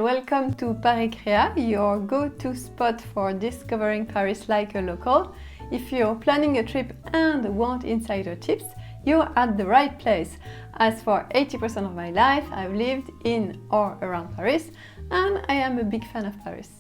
Welcome to Paris Créa, your go-to spot for discovering Paris like a local. If you're planning a trip and want insider tips, you're at the right place. As for 80% of my life, I've lived in or around Paris, and I am a big fan of Paris.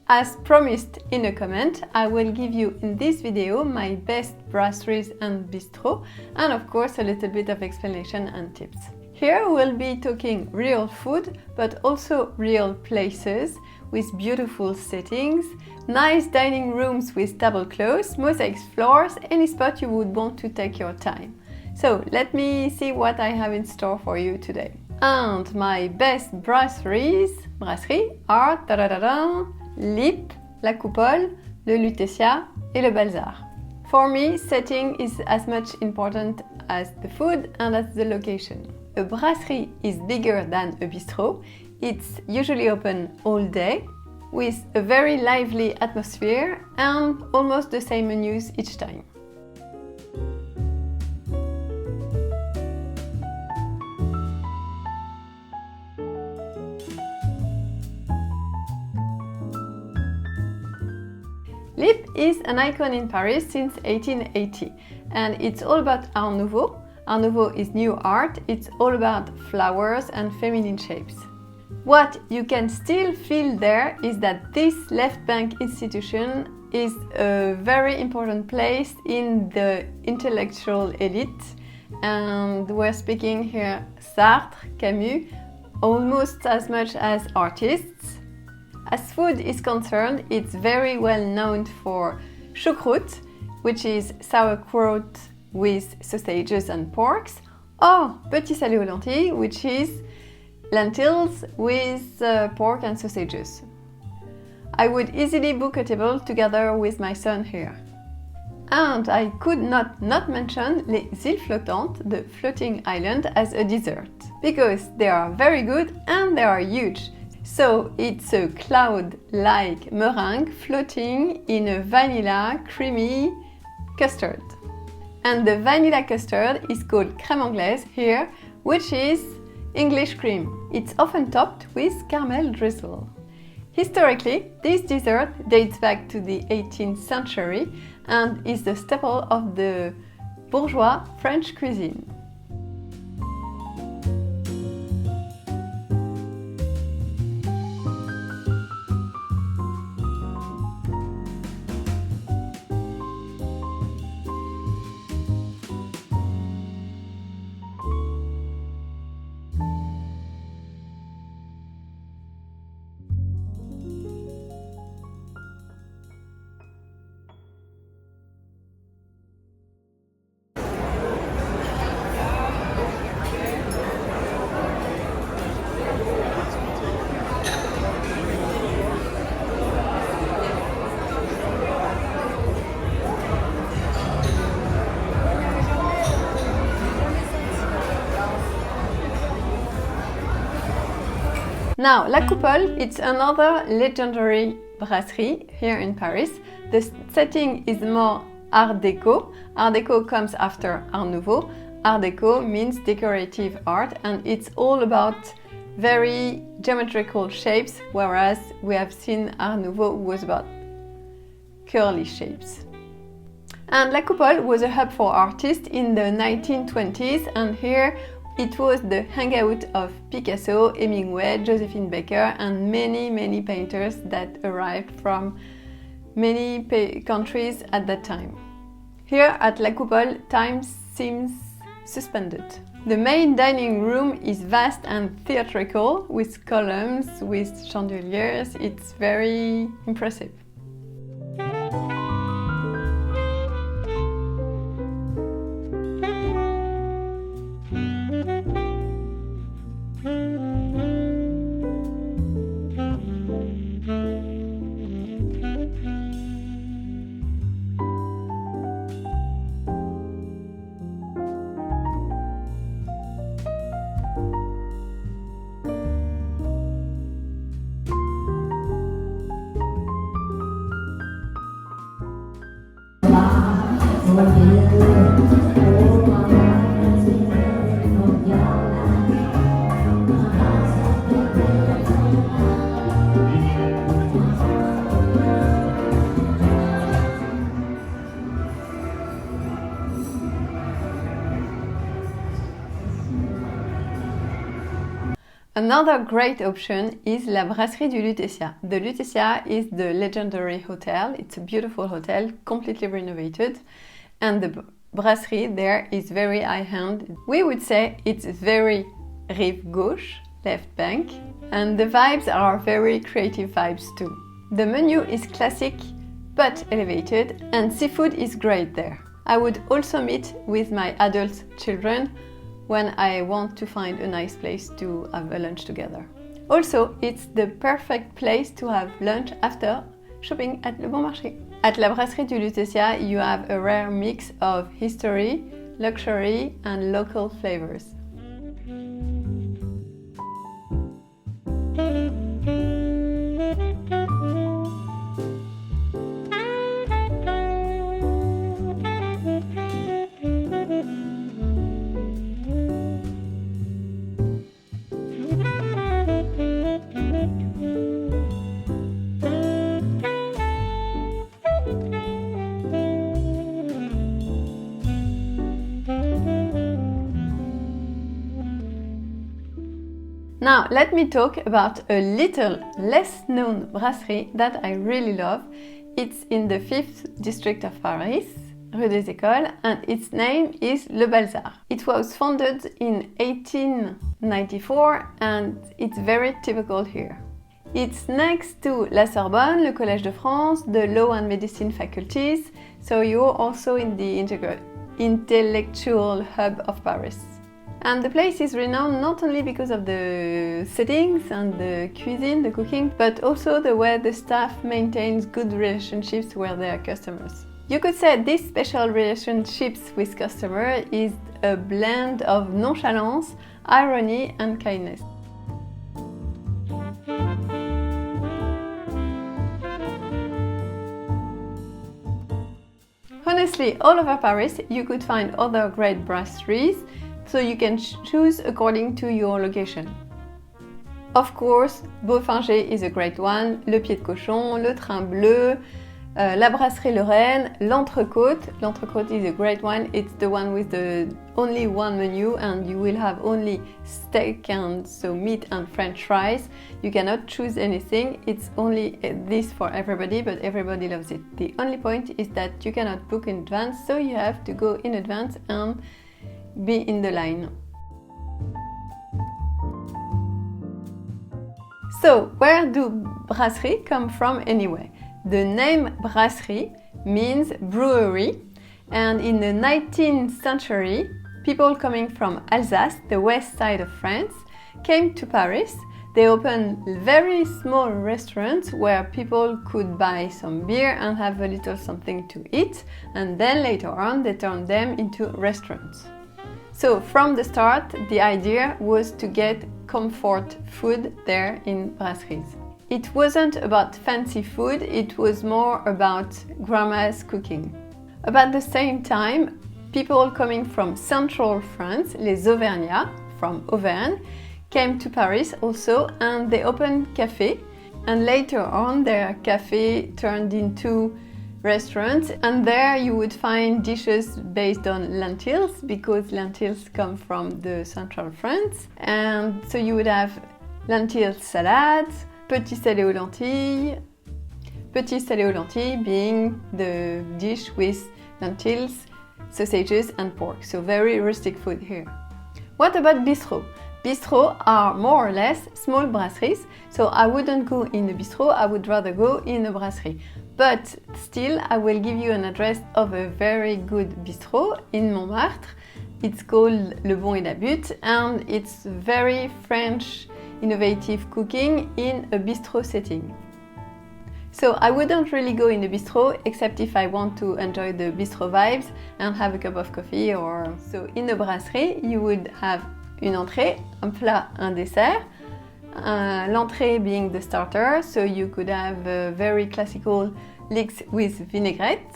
As promised in a comment, I will give you in this video my best brasseries and bistrots, and of course a little bit of explanation and tips. Here we'll be talking real food, but also real places with beautiful settings, nice dining rooms with tablecloths, mosaic floors, any spot you would want to take your time. So let me see what I have in store for you today. And my best brasseries are Lippe, La Coupole, le Lutetia et le Balzar. For me, setting is as much important as the food and as the location. A brasserie is bigger than a bistrot. It's usually open all day with a very lively atmosphere and almost the same menus each time. Lippe is an icon in Paris since 1880, and it's all about Art Nouveau. Art Nouveau is new art, it's all about flowers and feminine shapes. What you can still feel there is that this left bank institution is a very important place in the intellectual elite, and we're speaking here Sartre, Camus, almost as much as artists. As food is concerned, it's very well known for choucroute, which is sauerkraut with sausages and porks, or petit salé aux lentilles, which is lentils with pork and sausages. I would easily book a table together with my son here. And I could not mention les îles flottantes, the floating island, as a dessert, because they are very good and they are huge. So it's a cloud-like meringue floating in a vanilla creamy custard. And the vanilla custard is called crème anglaise here, which is English cream. It's often topped with caramel drizzle. Historically, this dessert dates back to the 18th century and is the staple of the bourgeois French cuisine. Now, La Coupole, it's another legendary brasserie here in Paris. The setting is more Art Deco. Art Deco comes after Art Nouveau. Art Deco means decorative art, and it's all about very geometrical shapes, whereas we have seen Art Nouveau was about curly shapes. And La Coupole was a hub for artists in the 1920s, and here it was the hangout of Picasso, Hemingway, Josephine Baker, and many painters that arrived from many countries at that time. Here at La Coupole, time seems suspended. The main dining room is vast and theatrical, with columns, with chandeliers. It's very impressive. Another great option is La Brasserie du Lutetia. The Lutetia is the legendary hotel. It's a beautiful hotel, completely renovated, and the brasserie there is very high-end. We would say it's very rive gauche, left bank, and the vibes are very creative vibes too. The menu is classic but elevated, and seafood is great there. I would also meet with my adult children when I want to find a nice place to have a lunch together. Also, it's the perfect place to have lunch after shopping at Le Bon Marché. At La Brasserie du Lutetia, you have a rare mix of history, luxury, and local flavors. Now let me talk about a little less known brasserie that I really love. It's in the 5th district of Paris, Rue des Écoles, and its name is Le Balzar. It was founded in 1894 and it's very typical here. It's next to La Sorbonne, le Collège de France, the Law and Medicine faculties, so you're also in the intellectual hub of Paris. And the place is renowned not only because of the settings and the cuisine, the cooking, but also the way the staff maintains good relationships with their customers. You could say this special relationships with customers is a blend of nonchalance, irony and kindness. Honestly, all over Paris you could find other great brasseries, so you can choose according to your location. Of course, Beaufinger is a great one, Le Pied de Cochon, Le Train Bleu, La Brasserie Lorraine, L'Entrecôte. L'Entrecôte is a great one. It's the one with the only one menu and you will have only steak and so meat and French fries. You cannot choose anything. It's only this for everybody, but everybody loves it. The only point is that you cannot book in advance, so you have to go in advance and be in the line. So, where do brasserie come from anyway? The name brasserie means brewery, and in the 19th century, people coming from Alsace, the west side of France, came to Paris. They opened very small restaurants where people could buy some beer and have a little something to eat, and then later on they turned them into restaurants. So from the start, the idea was to get comfort food there in brasseries. It wasn't about fancy food, it was more about grandma's cooking. About the same time, people coming from central France, les Auvergnats, from Auvergne, came to Paris also, and they opened café. And later on, their café turned into restaurants, and there you would find dishes based on lentils, because lentils come from the central France. And so you would have lentil salad, petit salé aux lentilles. Petit salé aux lentilles being the dish with lentils, sausages and pork. So very rustic food here. What about bistrot? Bistrots are more or less small brasseries, so I wouldn't go in a bistrot, I would rather go in a brasserie. But still, I will give you an address of a very good bistrot in Montmartre. It's called Le Bon et la Butte, and it's very French innovative cooking in a bistrot setting. So I wouldn't really go in a bistrot except if I want to enjoy the bistrot vibes and have a cup of coffee or so. In a brasserie, you would have une entrée, un plat, un dessert. L'entrée being the starter, so you could have very classical leeks with vinaigrette.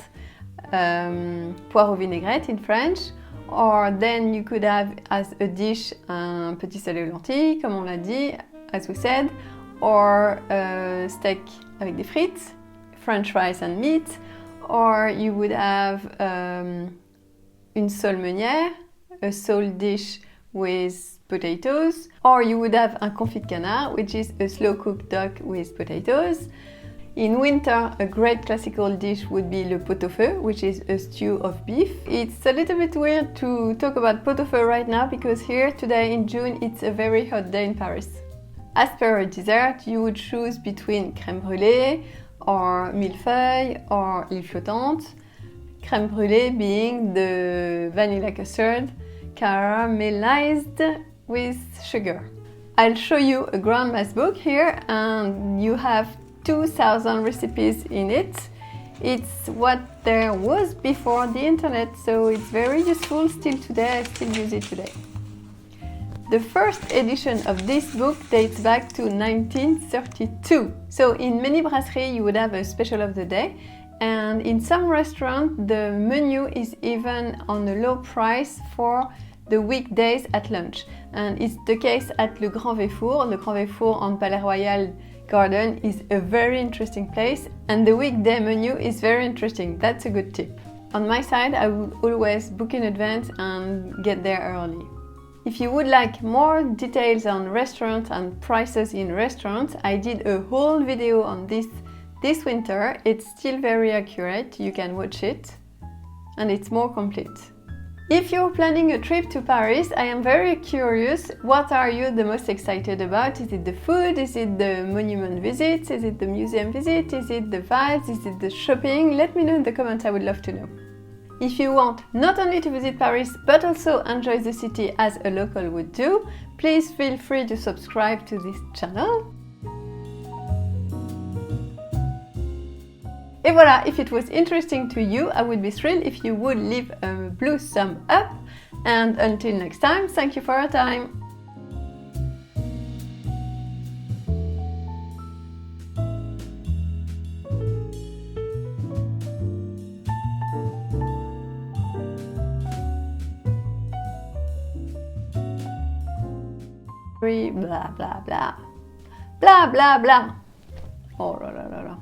poire aux vinaigrettes in French. Or then you could have as a dish un petit salé aux lentilles, comme on l'a dit, as we said, or steak avec des frites, French fries and meat, or you would have une sole meunière, a sole dish with potatoes, or you would have un confit de canard, which is a slow-cooked duck with potatoes. In winter, a great classical dish would be le pot-au-feu, which is a stew of beef. It's a little bit weird to talk about pot-au-feu right now because here today in June it's a very hot day in Paris. As per a dessert, you would choose between crème brûlée or millefeuille or île flottante. Crème brûlée being the vanilla custard caramelized with sugar. I'll show you a grandma's book here and you have 2,000 recipes in it. It's what there was before the internet, so it's very useful still today. I still use it today. The first edition of this book dates back to 1932. So in many brasseries you would have a special of the day, and in some restaurants the menu is even on a low price for the weekdays at lunch. And it's the case at Le Grand Véfour. Le Grand Véfour on Palais Royal Garden is a very interesting place, and the weekday menu is very interesting. That's a good tip. On my side, I would always book in advance and get there early. If you would like more details on restaurants and prices in restaurants, I did a whole video on this winter. It's still very accurate, you can watch it, and it's more complete. If you're planning a trip to Paris, I am very curious, what are you the most excited about? Is it the food? Is it the monument visits? Is it the museum visit? Is it the vibes? Is it the shopping? Let me know in the comments, I would love to know. If you want not only to visit Paris, but also enjoy the city as a local would do, please feel free to subscribe to this channel. Et voilà, if it was interesting to you, I would be thrilled if you would leave a blue thumb up. And until next time, thank you for your time. Blah blah blah. Blah blah blah. Oh là là là là.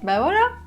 Bah voilà.